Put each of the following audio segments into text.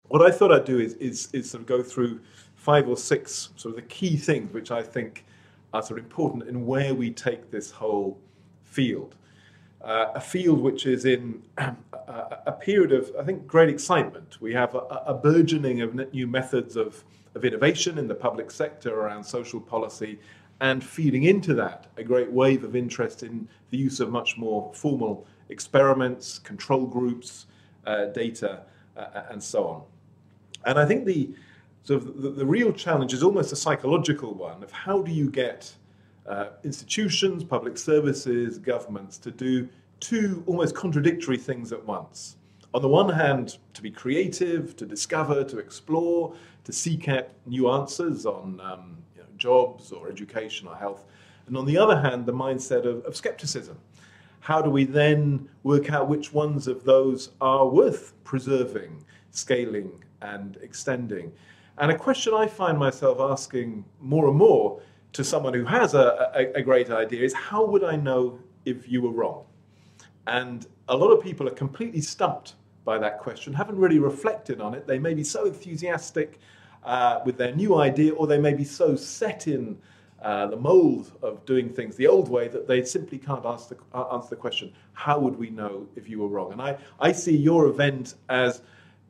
what I thought I'd do is sort of go through 5 or 6 sort of the key things which I think are sort of important in where we take this whole field. A field which is in a period of, I think, great excitement. We have a burgeoning of new methods of innovation in the public sector around social policy, and feeding into that, a great wave of interest in the use of much more formal experiments, control groups, data, and so on. And I think the real challenge is almost a psychological one of how do you get institutions, public services, governments to do 2 almost contradictory things at once. On the one hand, to be creative, to discover, to explore, to seek out new answers on jobs or education or health. And on the other hand, the mindset of skepticism. How do we then work out which ones of those are worth preserving, scaling, and extending? And a question I find myself asking more and more to someone who has a great idea is, how would I know if you were wrong? And a lot of people are completely stumped by that question, haven't really reflected on it. They may be so enthusiastic with their new idea, or they may be so set in the mold of doing things the old way that they simply can't answer the question, how would we know if you were wrong? And I see your event as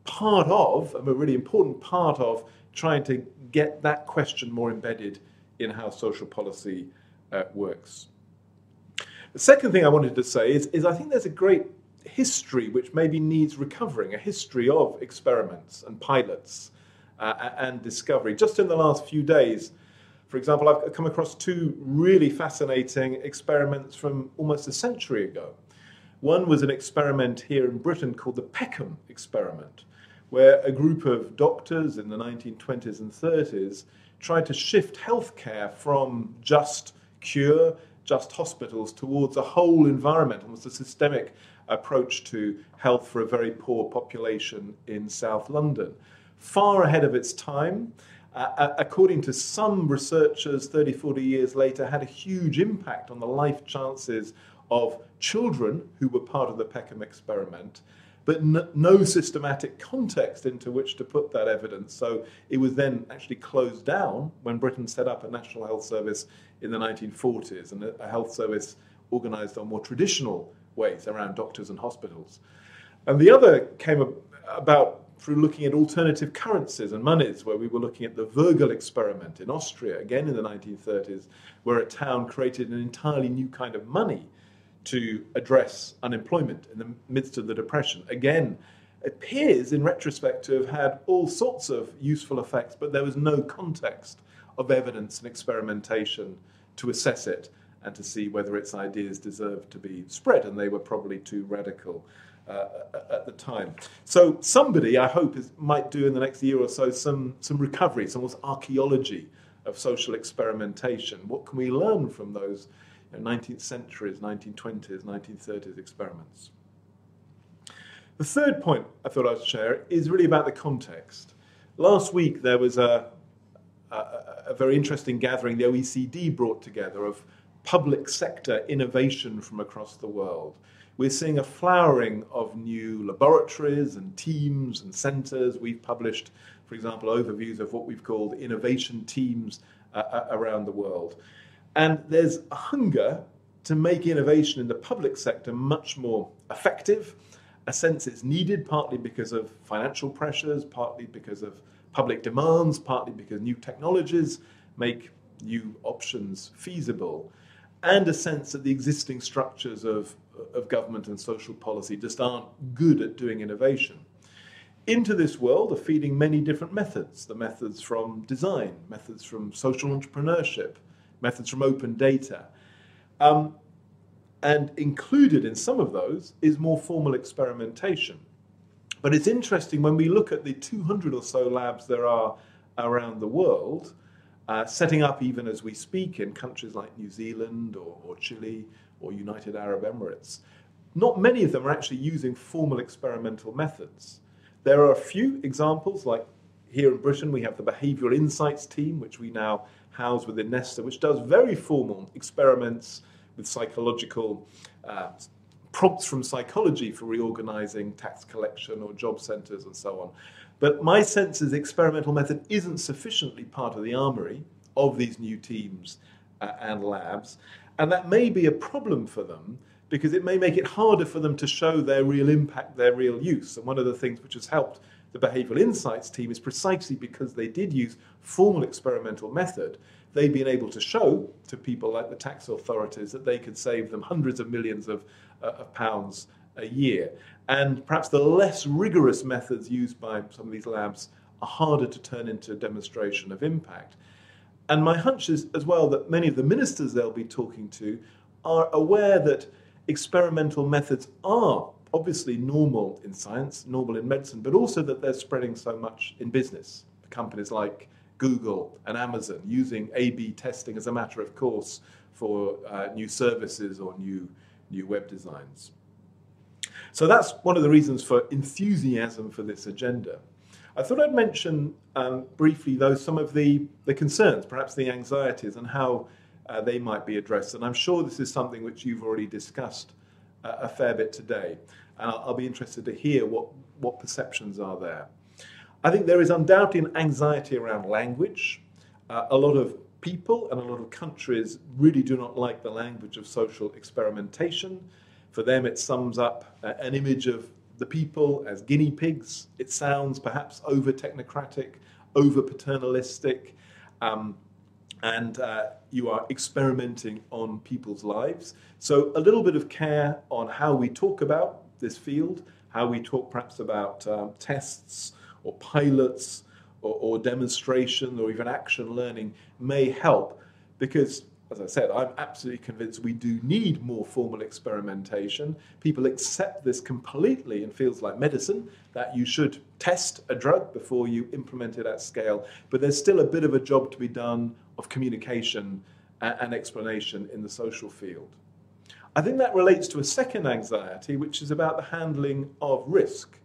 part of, a really important part of, trying to get that question more embedded in how social policy works. The second thing I wanted to say is I think there's a great history which maybe needs recovering, a history of experiments and pilots and discovery. Just in the last few days, for example, I've come across 2 really fascinating experiments from almost a century ago. One was an experiment here in Britain called the Peckham experiment, where a group of doctors in the 1920s and 30s tried to shift healthcare from just cure, just hospitals, towards a whole environment, almost a systemic approach to health for a very poor population in South London. Far ahead of its time, according to some researchers, 30, 40 years later, had a huge impact on the life chances of children who were part of the Peckham experiment, but no systematic context into which to put that evidence. So it was then actually closed down when Britain set up a National Health Service in the 1940s, and a health service organised on more traditional ways around doctors and hospitals. And the other came about through looking at alternative currencies and monies, where we were looking at the Virgil experiment in Austria, again in the 1930s, where a town created an entirely new kind of money to address unemployment in the midst of the Depression. Again, it appears in retrospect to have had all sorts of useful effects, but there was no context of evidence and experimentation to assess it and to see whether its ideas deserved to be spread, and they were probably too radical at the time. So somebody, I hope, might do in the next year or so some recovery, some almost archaeology of social experimentation. What can we learn from those 19th centuries, 1920s, 1930s experiments? The third point I thought I'd share is really about the context. Last week there was a very interesting gathering the OECD brought together of public sector innovation from across the world. We're seeing a flowering of new laboratories and teams and centres. We've published, for example, overviews of what we've called innovation teams around the world. And there's a hunger to make innovation in the public sector much more effective, a sense it's needed partly because of financial pressures, partly because of public demands, partly because new technologies make new options feasible, and a sense that the existing structures of government and social policy just aren't good at doing innovation. Into this world are feeding many different methods, the methods from design, methods from social entrepreneurship, methods from open data. And included in some of those is more formal experimentation. But it's interesting when we look at the 200 or so labs there are around the world, setting up even as we speak in countries like New Zealand or Chile or United Arab Emirates. Not many of them are actually using formal experimental methods. There are a few examples, like here in Britain we have the Behavioural Insights team, which we now house within Nesta, which does very formal experiments with psychological prompts from psychology for reorganizing tax collection or job centers and so on. But my sense is the experimental method isn't sufficiently part of the armory of these new teams and labs. And that may be a problem for them because it may make it harder for them to show their real impact, their real use. And one of the things which has helped the behavioural insights team is precisely because they did use formal experimental method, they've been able to show to people like the tax authorities that they could save them hundreds of millions of pounds a year. And perhaps the less rigorous methods used by some of these labs are harder to turn into a demonstration of impact. And my hunch is as well that many of the ministers they'll be talking to are aware that experimental methods are obviously normal in science, normal in medicine, but also that they're spreading so much in business. Companies like Google and Amazon using A/B testing as a matter of course for new services or new web designs. So that's one of the reasons for enthusiasm for this agenda. I thought I'd mention briefly, though, some of the concerns, perhaps the anxieties, and how they might be addressed. And I'm sure this is something which you've already discussed a fair bit today. And I'll be interested to hear what perceptions are there. I think there is undoubtedly an anxiety around language. A lot of people and a lot of countries really do not like the language of social experimentation. For them, it sums up an image of the people as guinea pigs. It sounds perhaps over-technocratic, over-paternalistic, and you are experimenting on people's lives. So a little bit of care on how we talk about this field, how we talk perhaps about tests or pilots or demonstration or even action learning may help, because, as I said, I'm absolutely convinced we do need more formal experimentation. People accept this completely in fields like medicine, that you should test a drug before you implement it at scale, but there's still a bit of a job to be done of communication and explanation in the social field. I think that relates to a second anxiety, which is about the handling of risk.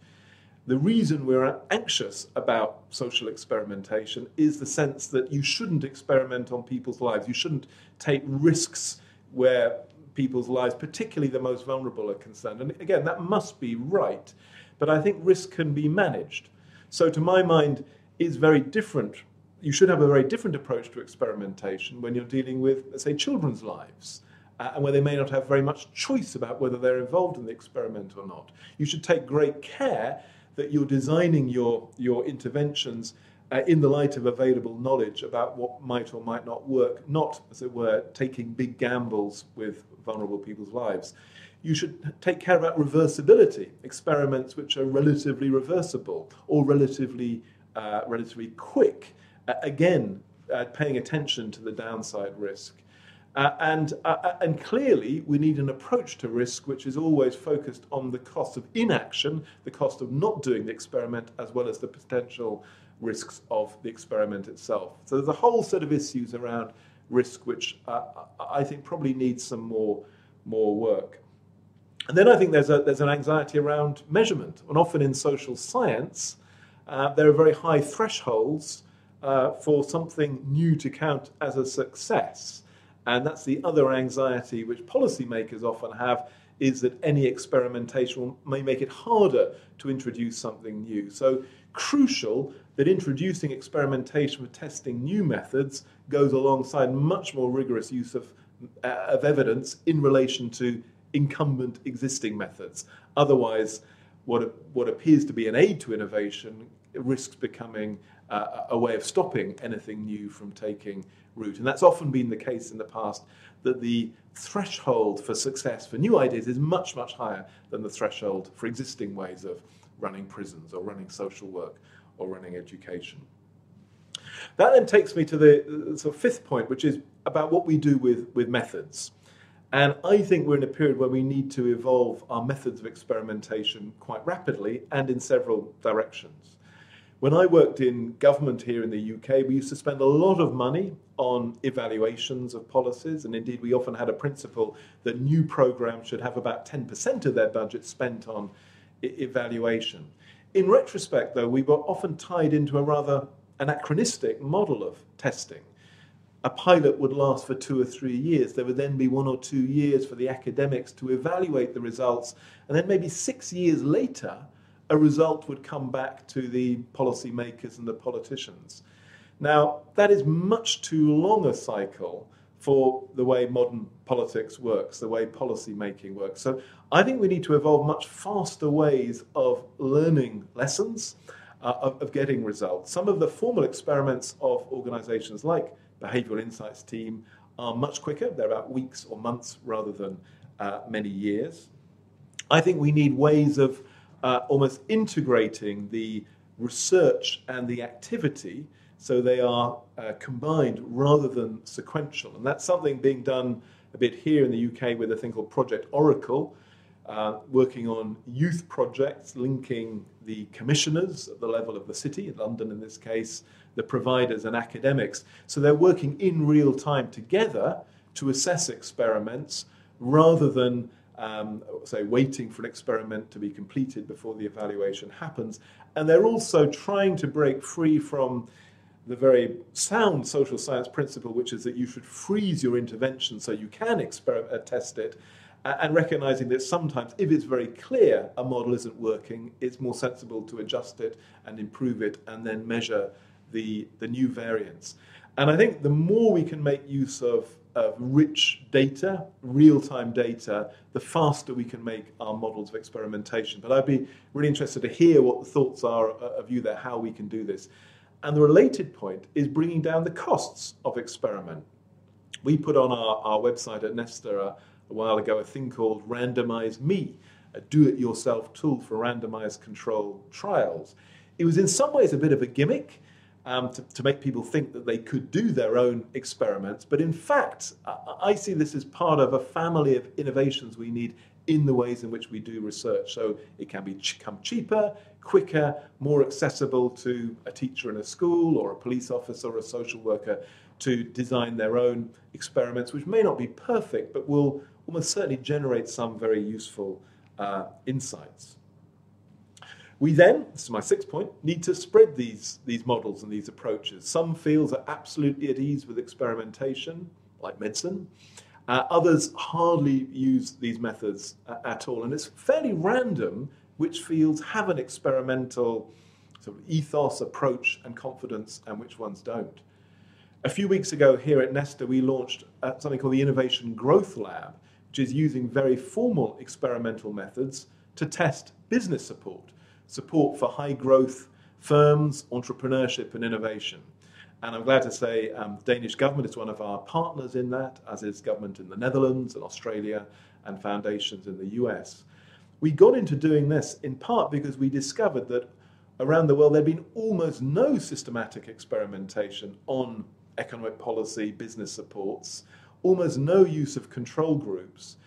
The reason we're anxious about social experimentation is the sense that you shouldn't experiment on people's lives. You shouldn't take risks where people's lives, particularly the most vulnerable, are concerned. And again, that must be right. But I think risk can be managed. So to my mind, it's very different. You should have a very different approach to experimentation when you're dealing with, let's say, children's lives. And where they may not have very much choice about whether they're involved in the experiment or not. You should take great care that you're designing your interventions in the light of available knowledge about what might or might not work, not, as it were, taking big gambles with vulnerable people's lives. You should take care about reversibility, experiments which are relatively reversible or relatively quick, again, paying attention to the downside risk. And clearly, we need an approach to risk which is always focused on the cost of inaction, the cost of not doing the experiment, as well as the potential risks of the experiment itself. So there's a whole set of issues around risk which I think probably needs some more work. And then I think there's an anxiety around measurement. And often in social science, there are very high thresholds for something new to count as a success. And that's the other anxiety which policymakers often have, is that any experimentation may make it harder to introduce something new. So crucial that introducing experimentation for testing new methods goes alongside much more rigorous use of evidence in relation to incumbent existing methods. Otherwise, what appears to be an aid to innovation risks becoming a way of stopping anything new from taking root. And that's often been the case in the past, that the threshold for success for new ideas is much, much higher than the threshold for existing ways of running prisons or running social work or running education. That then takes me to the sort of fifth point, which is about what we do with methods. And I think we're in a period where we need to evolve our methods of experimentation quite rapidly and in several directions. When I worked in government here in the UK, we used to spend a lot of money on evaluations of policies, and indeed we often had a principle that new programs should have about 10% of their budget spent on evaluation. In retrospect, though, we were often tied into a rather anachronistic model of testing. a pilot would last for 2 or 3 years. There would then be 1 or 2 years for the academics to evaluate the results, and then maybe 6 years later, a result would come back to the policymakers and the politicians. Now, that is much too long a cycle for the way modern politics works, the way policy making works. So I think we need to evolve much faster ways of learning lessons, of getting results. Some of the formal experiments of organizations like Behavioral Insights team are much quicker. They're about weeks or months rather than many years. I think we need ways of almost integrating the research and the activity so they are combined rather than sequential. And that's something being done a bit here in the UK with a thing called Project Oracle, working on youth projects, linking the commissioners at the level of the city, in London in this case, the providers and academics. So they're working in real time together to assess experiments rather than, say, waiting for an experiment to be completed before the evaluation happens. And they're also trying to break free from the very sound social science principle, which is that you should freeze your intervention so you can test it, and recognizing that sometimes, if it's very clear a model isn't working, it's more sensible to adjust it and improve it and then measure the new variants. And I think the more we can make use of rich data, real-time data, the faster we can make our models of experimentation. But I'd be really interested to hear what the thoughts are of you there, how we can do this. And the related point is bringing down the costs of experiment. We put on our website at Nesta a while ago a thing called Randomize Me, a do-it-yourself tool for randomized control trials. It was in some ways a bit of a gimmick to make people think that they could do their own experiments. But in fact, I see this as part of a family of innovations we need in the ways in which we do research. So it can become cheaper, quicker, more accessible to a teacher in a school or a police officer or a social worker to design their own experiments, which may not be perfect, but will almost certainly generate some very useful insights. We then, this is my 6th point, need to spread these models and these approaches. Some fields are absolutely at ease with experimentation, like medicine. Others hardly use these methods at all. And it's fairly random which fields have an experimental sort of ethos, approach, and confidence, and which ones don't. A few weeks ago here at Nesta, we launched something called the Innovation Growth Lab, which is using very formal experimental methods to test business support for high-growth firms, entrepreneurship, and innovation. And I'm glad to say the Danish government is one of our partners in that, as is government in the Netherlands and Australia and foundations in the US. We got into doing this in part because we discovered that around the world there'd been almost no systematic experimentation on economic policy, business supports, almost no use of control groups.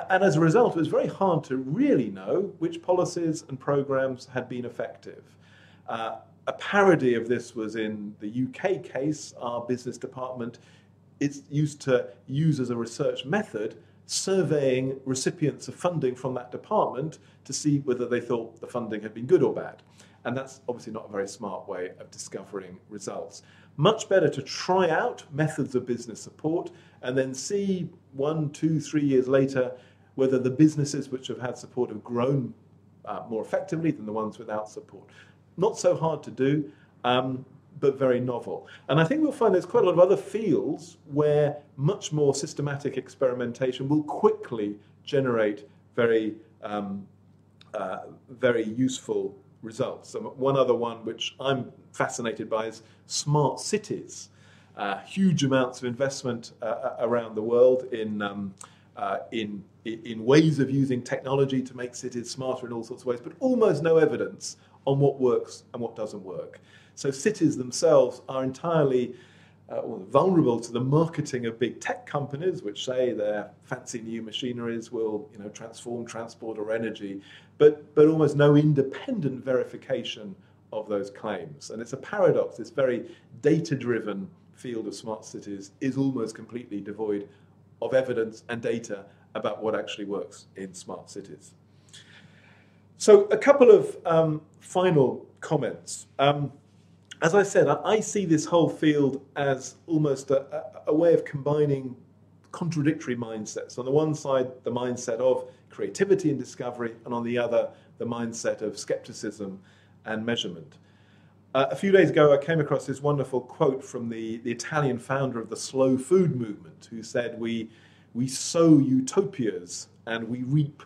And as a result, it was very hard to really know which policies and programs had been effective. A parody of this was in the UK case. Our business department is used to use as a research method surveying recipients of funding from that department to see whether they thought the funding had been good or bad. And that's obviously not a very smart way of discovering results. Much better to try out methods of business support and then see 1, 2, 3 years later whether the businesses which have had support have grown more effectively than the ones without support. Not so hard to do, but very novel. And I think we'll find there's quite a lot of other fields where much more systematic experimentation will quickly generate very, very useful results. One other one which I'm fascinated by is smart cities. Huge amounts of investment around the world in ways of using technology to make cities smarter in all sorts of ways, but almost no evidence on what works and what doesn't work. So cities themselves are entirely vulnerable to the marketing of big tech companies, which say their fancy new machineries will, transform transport or energy, but almost no independent verification of those claims. And it's a paradox. This very data-driven field of smart cities is almost completely devoid of evidence and data about what actually works in smart cities. So a couple of final comments. as I said, I see this whole field as almost a way of combining contradictory mindsets. On the one side, the mindset of creativity and discovery, and on the other, the mindset of skepticism and measurement. A few days ago, I came across this wonderful quote from the Italian founder of the slow food movement, who said, we sow utopias and we reap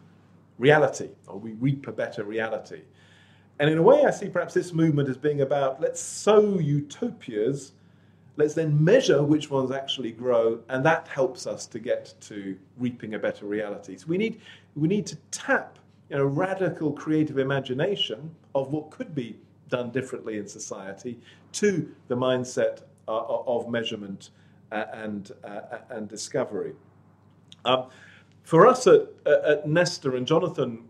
reality, or we reap a better reality. And in a way, I see perhaps this movement as being about, let's sow utopias, let's then measure which ones actually grow, and that helps us to get to reaping a better reality. So we need to tap radical creative imagination of what could be done differently in society to the mindset of measurement and discovery. For us at Nesta, and Jonathan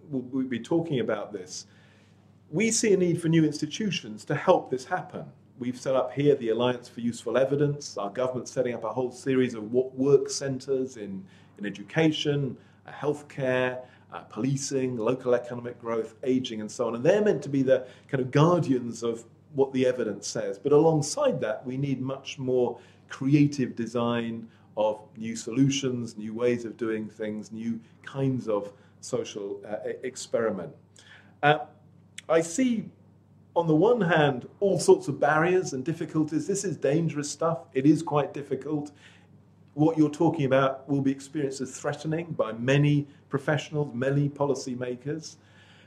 will be talking about this, we see a need for new institutions to help this happen. We've set up here the Alliance for Useful Evidence. Our government's setting up a whole series of work centres in education, healthcare, policing, local economic growth, ageing, and so on. And they're meant to be the kind of guardians of what the evidence says. But alongside that, we need much more creative design of new solutions, new ways of doing things, new kinds of social experiment. I see, on the one hand, all sorts of barriers and difficulties. This is dangerous stuff. It is quite difficult. What you're talking about will be experienced as threatening by many professionals, many policymakers.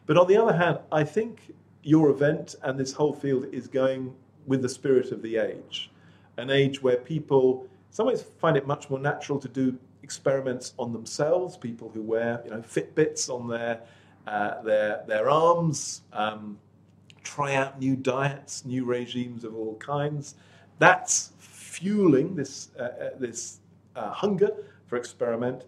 But on the other hand, I think your event and this whole field is going with the spirit of the age, an age where people in some ways find it much more natural to do experiments on themselves, people who wear Fitbits on their arms, try out new diets, new regimes of all kinds. That's fueling this hunger for experiment.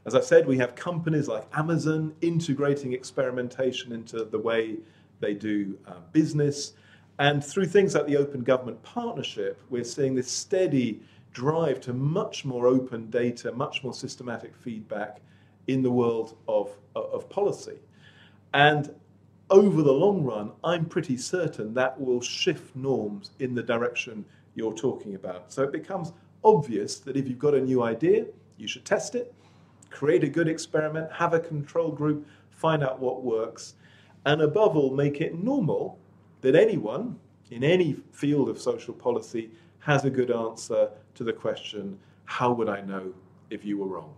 As I said, we have companies like Amazon integrating experimentation into the way they do business. And through things like the Open Government Partnership, we're seeing this steady drive to much more open data, much more systematic feedback in the world of policy. And over the long run, I'm pretty certain that will shift norms in the direction you're talking about. So it becomes obvious that if you've got a new idea, you should test it, create a good experiment, have a control group, find out what works, and above all, make it normal that anyone in any field of social policy has a good answer to the question, how would I know if you were wrong?